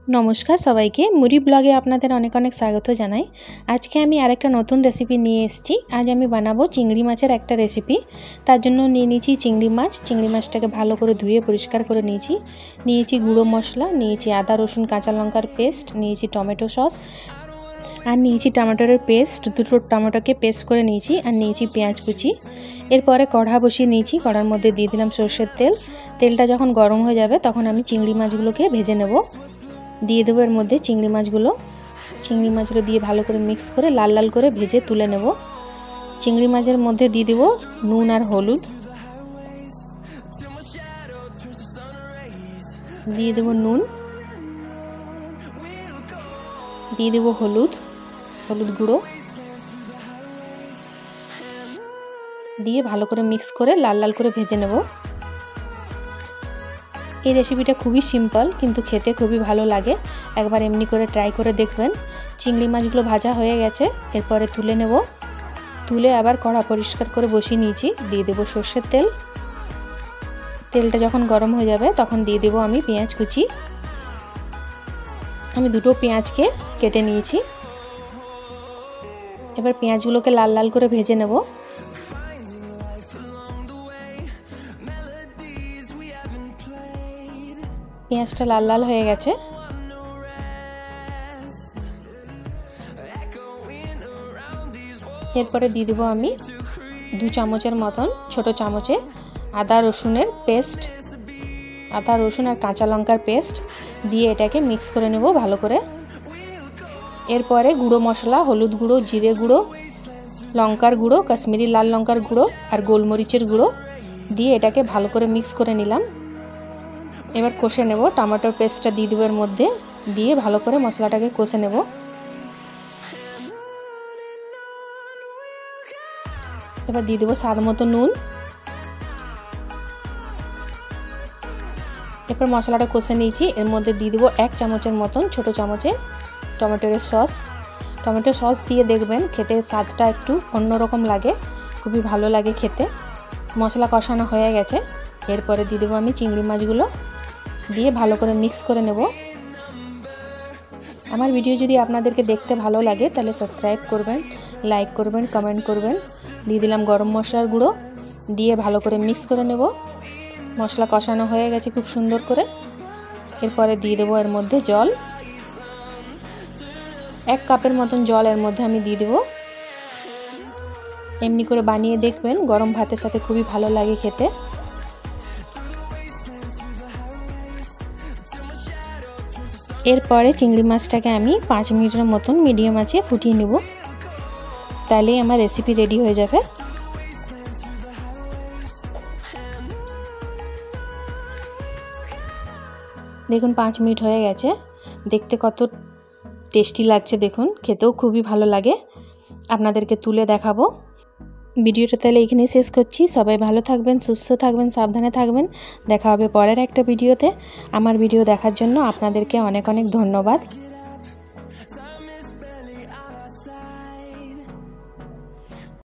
नमस्कार सबाइके मुरी ब्लगे आपनादेर अनेक अनेक स्वागत जानाई। आज के आमी आरेकटा नतून रेसिपि निये एसेछि। आज आमी बानाबो चिंगड़ी माछेर एकटा रेसिपि। तार जोन्नो निये निয়েছি चिंगड़ी माछ। चिंगड़ी माछटाके भालो करे धुए परिष्कार करे निয়েছি गुड़ो मशला, निয়েছি आदा रसुन काँचा लंकार पेस्ट, निয়েছি टमेटो सस और निয়েছি टमेटोर पेस्ट। दुटो टमेटोके पेस्ट करे निয়েছি और निয়েছি पेঁয়াজ कुचि। एरपरे कढ़ा बसिए निয়েছি, कढ़ार मध्य दिए दिलाम सर्षेर तेल। तेलटा जखन गरम हो जाबे तखन आमी चिंगड़ी माछगुलोके भेजे नेब। दिए देव एर मध्य चिंगड़ी माछगुलो दिए भालो करे मिक्स करे लाल लाल करे भेजे तुले नेब। चिंगड़ी माछेर मध्य दिए देव नुन और हलुद, दिए देव नुन, दिए देव हलुद गुड़ो दिए भालो करे मिक्स करे लाल लाल करे भेजे नेब। এই রেসিপিটা খুবই সিম্পল কিন্তু খেতে খুবই ভালো লাগে। একবার এমনি করে ট্রাই করে দেখবেন। চিংড়ি মাছগুলো ভাজা হয়ে গেছে, এরপরে তুলে নেব। তুলে আবার কড়া পরিষ্কার করে বসিয়ে নিয়েছি। দিয়ে দেব সরষের তেল। তেলটা যখন গরম হয়ে যাবে তখন দিয়ে দেব আমি পেঁয়াজ কুচি। আমি দুটো পেঁয়াজকে কেটে নিয়েছি। এবার পেঁয়াজগুলোকে লাল লাল করে ভেজে নেব। পেঁয়াজটা লাল লাল হয়ে গেছে। এরপরে দিয়ে দেব আমি 2 চামচের মতন ছোট চামচে আদা রসুনের পেস্ট, আদা রসুন আর কাঁচা লঙ্কার পেস্ট দিয়ে এটাকে মিক্স করে নেব ভালো করে। এরপরে গুঁড়ো মশলা, হলুদ গুঁড়ো, জিরে গুঁড়ো, লঙ্কার গুঁড়ো, কাশ্মীরি লাল লঙ্কার গুঁড়ো আর গোলমরিচের গুঁড়ো দিয়ে এটাকে ভালো করে মিক্স করে নিলাম। এবার কষে নেব। টমেটোর পেস্টটা দিয়ে দেব এর মধ্যে, দিয়ে ভালো করে মশলাটাকে কষে নেব। এবার দিয়ে দেব স্বাদ মতো নুন। এরপর মশলাটা কষে নিয়েছি, এর মধ্যে দিয়ে দেব 1 চামচের মতন ছোট চামচে টমেটোর সস। টমেটো সস দিয়ে দেখবেন খেতে স্বাদটা একটু অন্যরকম লাগে, খুবই ভালো লাগে খেতে। মশলা কষানো হয়ে গেছে, এরপরে দিয়ে দেব আমি চিংড়ি মাছগুলো দিয়ে ভালো করে মিক্স করে নেব। আমার ভিডিও যদি আপনাদেরকে দেখতে ভালো লাগে তাহলে সাবস্ক্রাইব করবেন, লাইক করবেন, কমেন্ট করবেন। দিয়ে দিলাম গরম মশলার গুঁড়ো, দিয়ে ভালো করে মিক্স করে নেব। মশলা কষানো হয়ে গেছে খুব সুন্দর করে। এরপরে দিয়ে দেবো এর মধ্যে জল, 1 কাপের মতন জল এর মধ্যে আমি দিয়ে দেব। এমনি করে বানিয়ে দেখবেন, গরম ভাতের সাথে খুবই ভালো লাগে খেতে। এরপরে চিংড়ি মাছটাকে আমি 5 মিনিটের মতন মিডিয়াম আঁচে ফুটিয়ে নেব, তাহলেই আমার রেসিপি রেডি হয়ে যাবে। দেখুন 5 মিনিট হয়ে গেছে, দেখতে কত টেস্টি লাগছে দেখুন, খেতেও খুবই ভালো লাগে। আপনাদেরকে তুলে দেখাবো। ভিডিওটা তাহলে এখানেই শেষ করছি। সবাই ভালো থাকবেন, সুস্থ থাকবেন, সাবধানে থাকবেন। দেখা হবে পরের একটা ভিডিওতে। আমার ভিডিও দেখার জন্য আপনাদেরকে অনেক অনেক ধন্যবাদ।